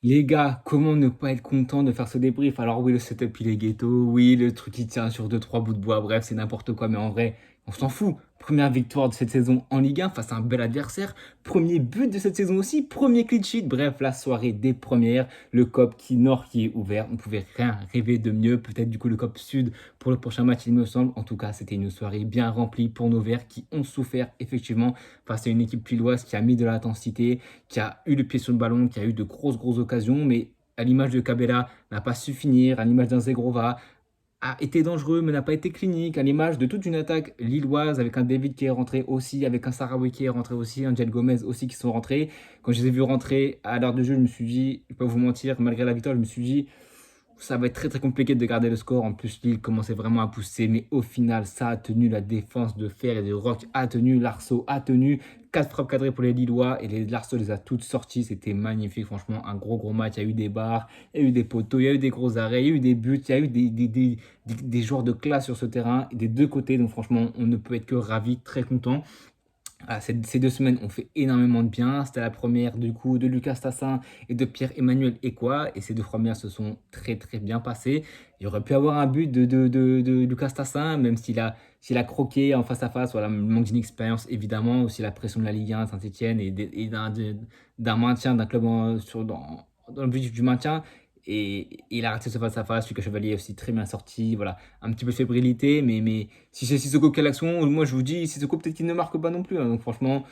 Les gars, comment ne pas être content de faire ce débrief? Alors oui, le setup il est ghetto, oui, le truc il tient sur deux trois bouts de bois, bref, c'est n'importe quoi, mais en vrai, on s'en fout. Première victoire de cette saison en Ligue 1 face à un bel adversaire. Premier but de cette saison aussi, premier clean sheet. Bref, la soirée des premières, le COP qui nord qui est ouvert. On pouvait rien rêver de mieux. Peut-être du coup le COP Sud pour le prochain match, il me semble. En tout cas, c'était une soirée bien remplie pour nos Verts qui ont souffert effectivement face à une équipe lilloise qui a mis de l'intensité, qui a eu le pied sur le ballon, qui a eu de grosses occasions, mais à l'image de Cabella, n'a pas su finir, à l'image d'un Zegrova, a été dangereux mais n'a pas été clinique, à l'image de toute une attaque lilloise avec un David qui est rentré aussi, avec un Sarawi qui est rentré aussi, un Jed Gomez aussi qui sont rentrés. Quand je les ai vus rentrer à l'heure de jeu, je me suis dit, je ne vais pas vous mentir, malgré la victoire, je me suis dit, ça va être très compliqué de garder le score. En plus, Lille commençait vraiment à pousser, mais au final, ça a tenu. La défense de Fer et de Rock a tenu. Larceau a tenu. 4 frappes cadrées pour les Lillois et les Larceau les a toutes sorties. C'était magnifique, franchement, un gros match. Il y a eu des barres, il y a eu des poteaux, il y a eu des gros arrêts, il y a eu des buts, il y a eu des joueurs de classe sur ce terrain des deux côtés. Donc, franchement, on ne peut être que ravis, très content. Ah, ces 2 semaines ont fait énormément de bien. C'était la première du coup de Lucas Tassin et de Pierre-Emmanuel Ekwa. Et ces deux premières se sont très bien passées. Il aurait pu avoir un but de Lucas Tassin, même s'il a croqué en face à face. Voilà, le manque d'une expérience évidemment. Aussi la pression de la Ligue 1, Saint-Etienne et d'un maintien d'un club dans le but du maintien. Et il a raté ce face à face. Lucas Chevalier est aussi très bien sorti. Voilà, un petit peu de fébrilité, mais si c'est Sissoko qui a l'action, moi je vous dis, Sissoko peut-être qu'il ne marque pas non plus, hein. Donc franchement,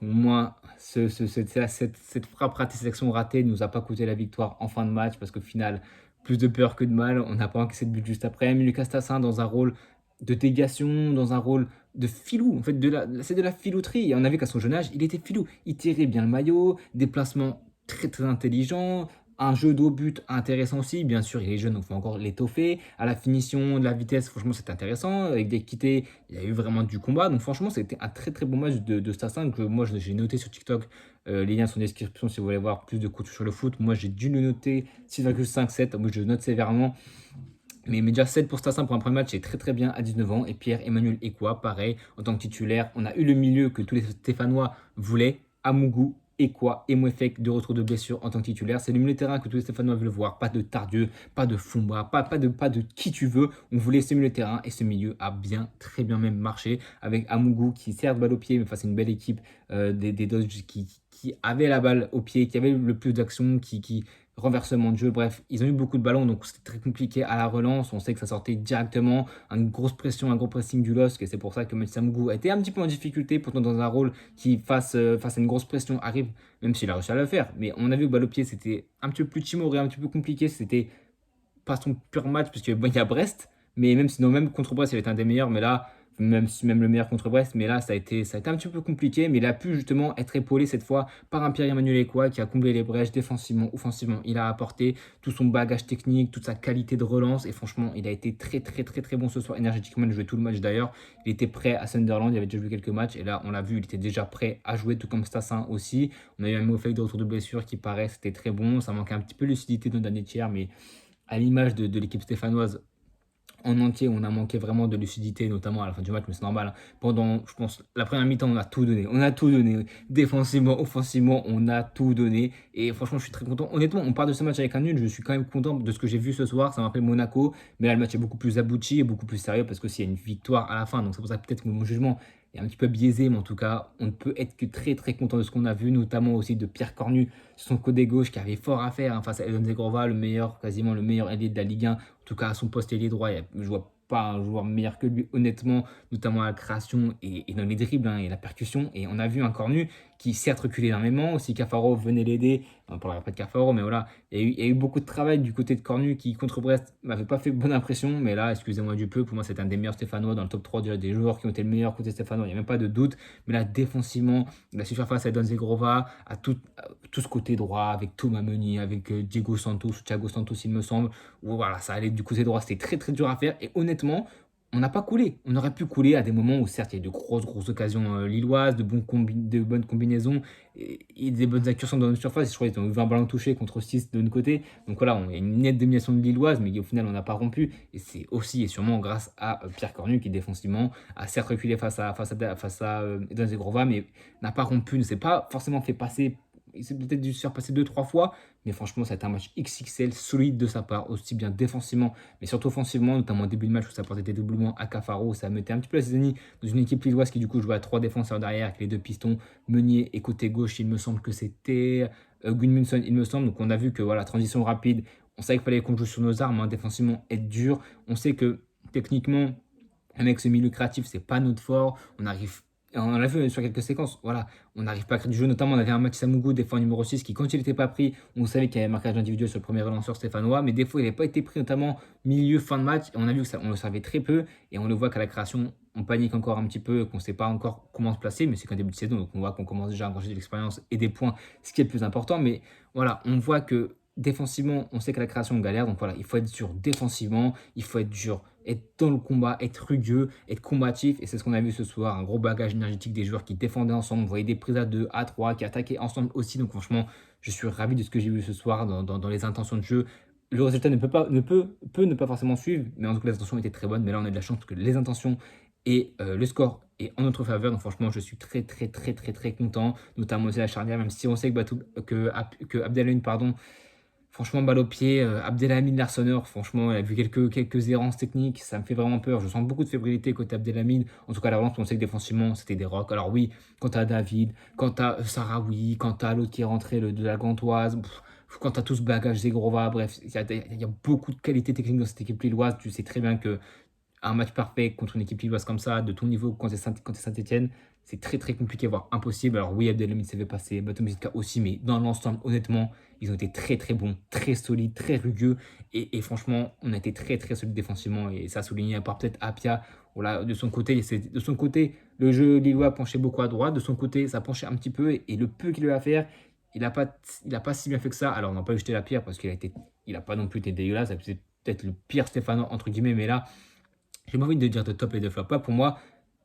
moi, cette frappe ratée, cette action ratée ne nous a pas coûté la victoire en fin de match parce qu'au final, plus de peur que de mal, on n'a pas encaissé de but juste après. Mais Lucas Tassin dans un rôle de dégation, dans un rôle de filou, en fait, c'est de la filouterie. Et on a vu qu'à son jeune âge, il était filou. Il tirait bien le maillot, déplacement très intelligent, un jeu d'au but intéressant aussi. Bien sûr, il est jeune, donc il faut encore l'étoffer. À la finition, de la vitesse, franchement, c'était intéressant. Avec des quittés, il y a eu vraiment du combat. Donc franchement, c'était un très bon match de Stassin que moi j'ai noté sur TikTok. Les liens sont en description si vous voulez voir plus de coups sur le foot. Moi j'ai dû le noter 6,57. Moi je note sévèrement. Mais déjà 7 pour Stassin pour un premier match, c'est très bien à 19 ans. Et Pierre-Emmanuel Ekwa, pareil, en tant que titulaire. On a eu le milieu que tous les Stéphanois voulaient. Amougou, Ekwa et Mouefek de retour de blessure en tant que titulaire. C'est le milieu de terrain que tous les Stéphanois veulent voir. Pas de Tardieu, pas de Fumba, pas de qui tu veux. On voulait ce milieu de terrain et ce milieu a très bien même marché avec Amougou qui certes balle au pied, mais face à une belle équipe des Dodgers qui avait la balle au pied, qui avait le plus d'action, qui renversement de jeu. Bref, ils ont eu beaucoup de ballons, donc c'était très compliqué à la relance. On sait que ça sortait directement, une grosse pression, un gros pressing du LOSC, et c'est pour ça que Samgou a été un petit peu en difficulté, pourtant dans un rôle qui, face à une grosse pression, arrive, même s'il a réussi à le faire. Mais on a vu que balle au pied, c'était un petit peu plus timoré, un petit peu compliqué. C'était pas son pur match, parce que bon, il y a Brest, mais même sinon, même contre Brest, il était un des meilleurs, mais là, même le meilleur contre Brest, mais là, ça a été un petit peu compliqué, mais il a pu justement être épaulé cette fois par un Pierre-Emmanuel Ekwa qui a comblé les brèches défensivement, offensivement. Il a apporté tout son bagage technique, toute sa qualité de relance, et franchement, il a été très bon ce soir, énergétiquement. Il a joué tout le match d'ailleurs. Il était prêt à Sunderland, il avait déjà joué quelques matchs, et là, on l'a vu, il était déjà prêt à jouer, tout comme Stassin aussi. On a eu un Mofek de retour de blessure qui paraît, c'était très bon. Ça manquait un petit peu de lucidité dans le dernier tiers, mais à l'image de l'équipe stéphanoise en entier, on a manqué vraiment de lucidité, notamment à la fin du match, mais c'est normal, hein. Pendant, je pense, la première mi-temps, on a tout donné. On a tout donné. Défensivement, offensivement, on a tout donné. Et franchement, je suis très content. Honnêtement, on part de ce match avec un nul. Je suis quand même content de ce que j'ai vu ce soir. Ça m'a rappelle Monaco. Mais là, le match est beaucoup plus abouti et beaucoup plus sérieux parce que s'il y a une victoire à la fin. Donc, c'est pour ça peut-être que mon jugement est un petit peu biaisé. Mais en tout cas, on ne peut être que très content de ce qu'on a vu, notamment aussi de Pierre Cornu sur son côté gauche qui avait fort à faire, hein, face à Edon Zegrova, quasiment le meilleur ailier de la Ligue 1. En tout cas, à son poste ailier droit, je vois pas un joueur meilleur que lui, honnêtement, notamment à la création et dans les dribbles, hein, et la percussion. Et on a vu un Cornu qui certes reculait énormément. Si Cafaro venait l'aider, on ne parlera pas de Cafaro, mais voilà, il y a eu beaucoup de travail du côté de Cornu qui, contre Brest, m'avait pas fait bonne impression. Mais là, excusez-moi du peu, pour moi, c'est un des meilleurs Stéphanois dans le top 3 déjà des joueurs qui ont été le meilleur côté Stéphanois, il n'y a même pas de doute. Mais là, défensivement, il a su faire face à Don Zegrova, à tout ce côté droit, avec Thomas Meunier, avec Diego Santos, Thiago Santos, il me semble. Où, voilà, ça allait du côté droit, c'était très dur à faire. Et honnêtement, on n'a pas coulé. On aurait pu couler à des moments où, certes, il y a eu de grosses occasions lilloises, de bonnes combinaisons et des bonnes incursions dans notre surface. Je crois qu'ils ont eu 20 ballons touchés contre 6 de notre côté. Donc voilà, on a une nette domination de Lilloise, mais au final, on n'a pas rompu. Et c'est aussi et sûrement grâce à Pierre Cornu qui, défensivement, a certes reculé face à Eden Zegrova, mais n'a pas rompu, ne s'est pas forcément fait passer il s'est peut-être dû se faire passer 2-3 fois, mais franchement, ça a été un match XXL, solide de sa part, aussi bien défensivement, mais surtout offensivement, notamment au début de match où ça portait des doublements à Cafaro, ça mettait un petit peu la Zizanie dans une équipe lilloise qui du coup jouait à 3 défenseurs derrière avec les 2 pistons, Meunier et côté gauche, il me semble que c'était Gudmundsson, il me semble. Donc on a vu que voilà, transition rapide, on savait qu'il fallait qu'on joue sur nos armes, hein, défensivement, être dur. On sait que techniquement, avec ce milieu créatif, c'est pas notre fort. On l'a vu sur quelques séquences, voilà, on n'arrive pas à créer du jeu. Notamment, on avait un Mathis Amougou, des fois numéro 6, qui, quand il n'était pas pris, on savait qu'il y avait un marquage individuel sur le premier relanceur stéphanois, mais des fois, il n'avait pas été pris, notamment milieu, fin de match. Et on a vu que ça, on le savait très peu, et on le voit qu'à la création, on panique encore un petit peu, qu'on ne sait pas encore comment se placer, mais c'est qu'un début de saison, donc on voit qu'on commence déjà à engranger de l'expérience et des points, ce qui est le plus important. Mais voilà, on voit que défensivement, on sait que la création on galère, donc voilà, il faut être dur défensivement, il faut être dur, être dans le combat, être rugueux, être combatif, et c'est ce qu'on a vu ce soir, un gros bagage énergétique des joueurs qui défendaient ensemble, vous voyez des prises à 2, à 3, qui attaquaient ensemble aussi, donc franchement, je suis ravi de ce que j'ai vu ce soir dans les intentions de jeu. Le résultat peut ne pas forcément suivre, mais en tout cas les intentions étaient très bonnes, mais là on a de la chance que les intentions et le score est en notre faveur, donc franchement je suis très très très très très content, notamment aussi la charnière, même si on sait que Abdelhamid, pardon, franchement, balle au pied, Abdelhamid Larsonneur, franchement, il a vu quelques errances techniques, ça me fait vraiment peur. Je sens beaucoup de fébrilité côté Abdelhamid. En tout cas, à la relance, on sait que défensivement, c'était des rocks. Alors oui, quant à David, quant à Sarawi, quant à l'autre qui est rentré de la Gantoise, quant à tout ce bagage Zegrova, bref, il y a beaucoup de qualité technique dans cette équipe lilloise. Tu sais très bien que un match parfait contre une équipe lilloise comme ça, de ton niveau quand c'est Saint-Etienne, c'est très très compliqué, voire impossible. Alors oui, Abdelhamid s'est fait passer, Batoumizika aussi, mais dans l'ensemble, honnêtement, ils ont été très très bons, très solides, très rugueux. Et franchement, on a été très très solide défensivement. Et ça a souligné, à part peut-être Apia, voilà, de son côté, le jeu lillois penchait beaucoup à droite. De son côté, ça penchait un petit peu. Et le peu qu'il a eu à faire, il a pas si bien fait que ça. Alors on n'a pas jeté la pierre parce il a pas non plus été dégueulasse. C'est peut-être le pire Stéphano, entre guillemets, mais là, j'ai pas envie de dire de top et de flop. Pas pour moi,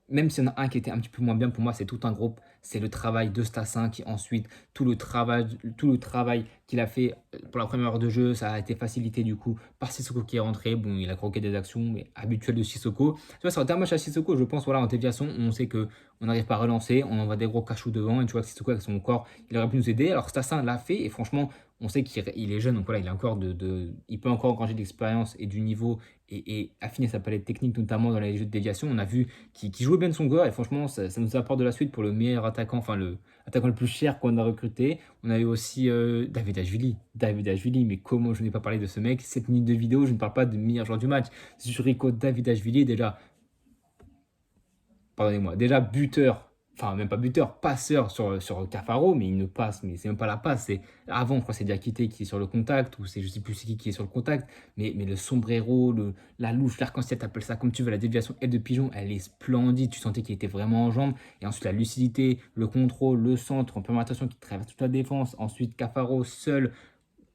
même s'il y en a un qui était un petit peu moins bien, pour moi, c'est tout un groupe. C'est le travail de Stassin qui ensuite, tout le travail qu'il a fait pour la première heure de jeu, ça a été facilité du coup par Sissoko qui est rentré. Bon, il a croqué des actions, mais habituelles de Sissoko. Tu vois, ça aurait été un match à Sissoko, je pense, voilà, en déviation, on sait que on n'arrive pas à relancer, on envoie des gros cachous devant, et tu vois que Sissoko avec son corps, il aurait pu nous aider. Alors Stassin l'a fait, et franchement, on sait qu'il est jeune, donc voilà, il peut encore engranger de l'expérience et du niveau et affiner sa palette technique, notamment dans les jeux de déviation. On a vu qui jouait bien de son corps et franchement, ça nous apporte de la suite pour le meilleur attaquant, enfin le attaquant le plus cher qu'on a recruté. On avait aussi David Ashvili. David Ashvili, mais comment je n'ai pas parlé de ce mec? 7 minutes de vidéo, je ne parle pas de meilleur joueur du match. Zuriko David Ashvili, déjà, pardonnez-moi, déjà buteur, enfin même pas buteur, passeur sur Cafaro, mais il ne passe, mais c'est même pas la passe, c'est avant, je crois que c'est Diakité qui est sur le contact, ou c'est je sais plus c'est qui est sur le contact, mais le sombrero, la louche, l'arc-en-ciel, t'appelles ça comme tu veux, la déviation aile de pigeon, elle est splendide, tu sentais qu'il était vraiment en jambes, et ensuite la lucidité, le contrôle, le centre, en permutation qui traverse toute la défense, ensuite Cafaro seul.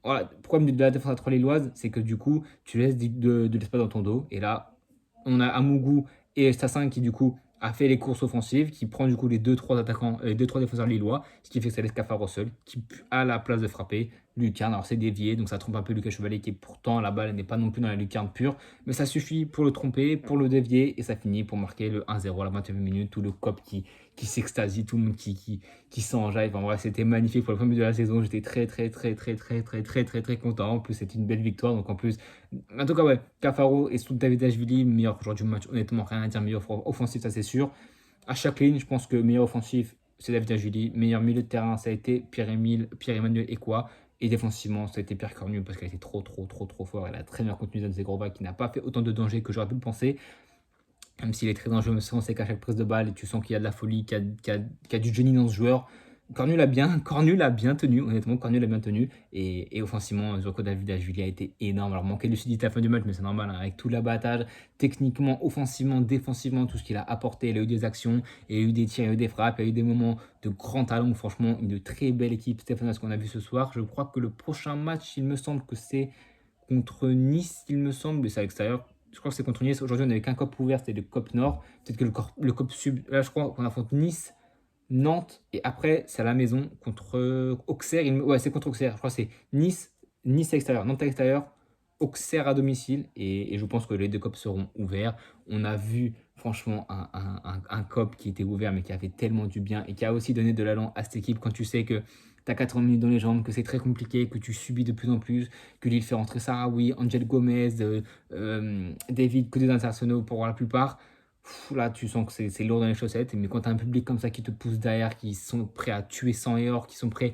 Voilà, le problème de la défense à 3 lilloise, c'est que du coup, tu laisses de l'espace dans ton dos, et là, on a Amougou et Stassin qui du coup a fait les courses offensives, qui prend du coup les deux-trois attaquants, les deux-trois défenseurs lillois, ce qui fait que ça laisse Cafaro seul, qui a la place de frapper. Lucarne, alors c'est dévié, donc ça trompe un peu Lucas Chevalier, qui est pourtant la balle n'est pas non plus dans la lucarne pure, mais ça suffit pour le tromper, pour le dévier, et ça finit pour marquer le 1-0 à la 21e minute, tout le cop qui s'extasie, tout le monde qui s'enjaille. Enfin bref, c'était magnifique pour le premier but de la saison. J'étais très très très très très très très très très content. En plus, c'était une belle victoire. Donc en plus, en tout cas, ouais, Cafaro et sous David Ashvili, meilleur joueur du match. Honnêtement, rien à dire. Meilleur offensif, ça c'est sûr. À chaque ligne, je pense que meilleur offensif, c'est David Ashvili. Meilleur milieu de terrain, ça a été Pierre-Emmanuel Ekwa. Et défensivement, ça a été Pierre Cornu parce qu'elle était trop fort. Elle a très bien contenu Zan Zegrova qui n'a pas fait autant de danger que j'aurais pu le penser. Même s'il est très dangereux, on sait qu'à chaque prise de balle, tu sens qu'il y a de la folie, qu'il y a du génie dans ce joueur. Cornu l'a bien tenu, honnêtement, Cornu l'a bien tenu. Et offensivement, Zoko Davidashvili a été énorme. Alors, manqué de lucidité à la fin du match, mais c'est normal, hein, avec tout l'abattage, techniquement, offensivement, défensivement, tout ce qu'il a apporté. Il a eu des actions, il a eu des tirs, il a eu des frappes, il a eu des moments de grand talent. Franchement, une très belle équipe, Stéphane, ce qu'on a vu ce soir. Je crois que le prochain match, il me semble que c'est contre Nice, il me semble, et c'est à l'extérieur. Je crois que c'est contre Nice. Aujourd'hui, on n'avait qu'un COP ouvert, c'était le COP Nord. Peut-être que le COP Sud, là, je crois qu'on affronte Nice, Nantes, et après, c'est à la maison contre Auxerre. Ouais, c'est contre Auxerre. Je crois que c'est Nice à l'extérieur, Nantes à l'extérieur, Auxerre à domicile. Et je pense que les deux COP seront ouverts. On a vu, franchement, un COP qui était ouvert, mais qui a fait tellement du bien et qui a aussi donné de l'allant à cette équipe quand tu sais que tu as 80 minutes dans les jambes, que c'est très compliqué, que tu subis de plus en plus, que Lille fait rentrer Sarawi, Angel Gomez, David, que des internationaux pour la plupart. Là, tu sens que c'est lourd dans les chaussettes. Mais quand tu as un public comme ça qui te pousse derrière, qui sont prêts à tuer sang et or, qui sont prêts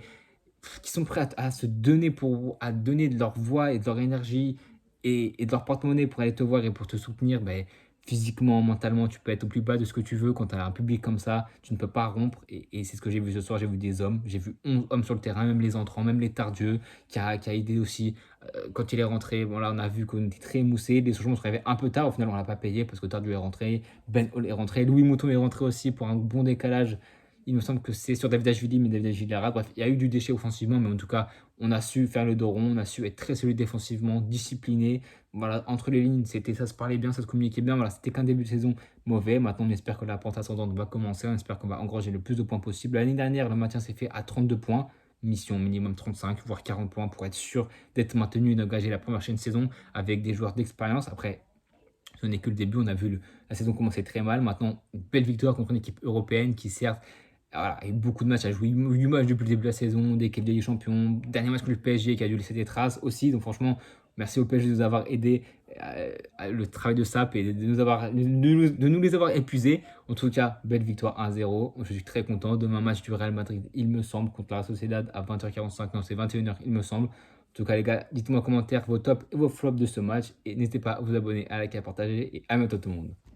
à se donner à donner de leur voix et de leur énergie et de leur porte-monnaie pour aller te voir et pour te soutenir, ben, physiquement, mentalement, tu peux être au plus bas de ce que tu veux. Quand tu as un public comme ça, tu ne peux pas rompre. Et c'est ce que j'ai vu ce soir. J'ai vu des hommes. J'ai vu 11 hommes sur le terrain, même les entrants, même les Tardieu, qui a aidé aussi. Quand il est rentré, bon là, on a vu qu'on était très émoussé. Les changements se réveillent un peu tard. Au final, on l'a pas payé parce que Tardieu est rentré. Ben Hall est rentré. Louis Mouton est rentré aussi pour un bon décalage. Il me semble que c'est sur Davidashvili, mais Davidashvili a rate. Bref, il y a eu du déchet offensivement, mais en tout cas, on a su faire le dos rond, on a su être très solide défensivement, discipliné. Voilà, entre les lignes, ça se parlait bien, ça se communiquait bien. Voilà, c'était qu'un début de saison mauvais. Maintenant, on espère que la pente ascendante va commencer. On espère qu'on va engranger le plus de points possible. L'année dernière, le maintien s'est fait à 32 points. Mission minimum 35, voire 40 points pour être sûr d'être maintenu et d'engager la première chaîne saison avec des joueurs d'expérience. Après, ce n'est que le début. On a vu la saison commencer très mal. Maintenant, une belle victoire contre une équipe européenne qui, certes, voilà, il y a eu beaucoup de matchs, a joué 8 matchs depuis le début de la saison, dès qu'il y a des champions. Dernier match contre le PSG qui a dû laisser des traces aussi. Donc franchement, merci au PSG de nous avoir aidé le travail de SAP et de nous les avoir épuisés. En tout cas, belle victoire 1-0. Je suis très content. Demain, match du Real Madrid, il me semble, contre la Sociedad à 20h45. Non, c'est 21h, il me semble. En tout cas, les gars, dites-moi en commentaire vos tops et vos flops de ce match. Et n'hésitez pas à vous abonner, à liker, à partager. Et à bientôt tout le monde.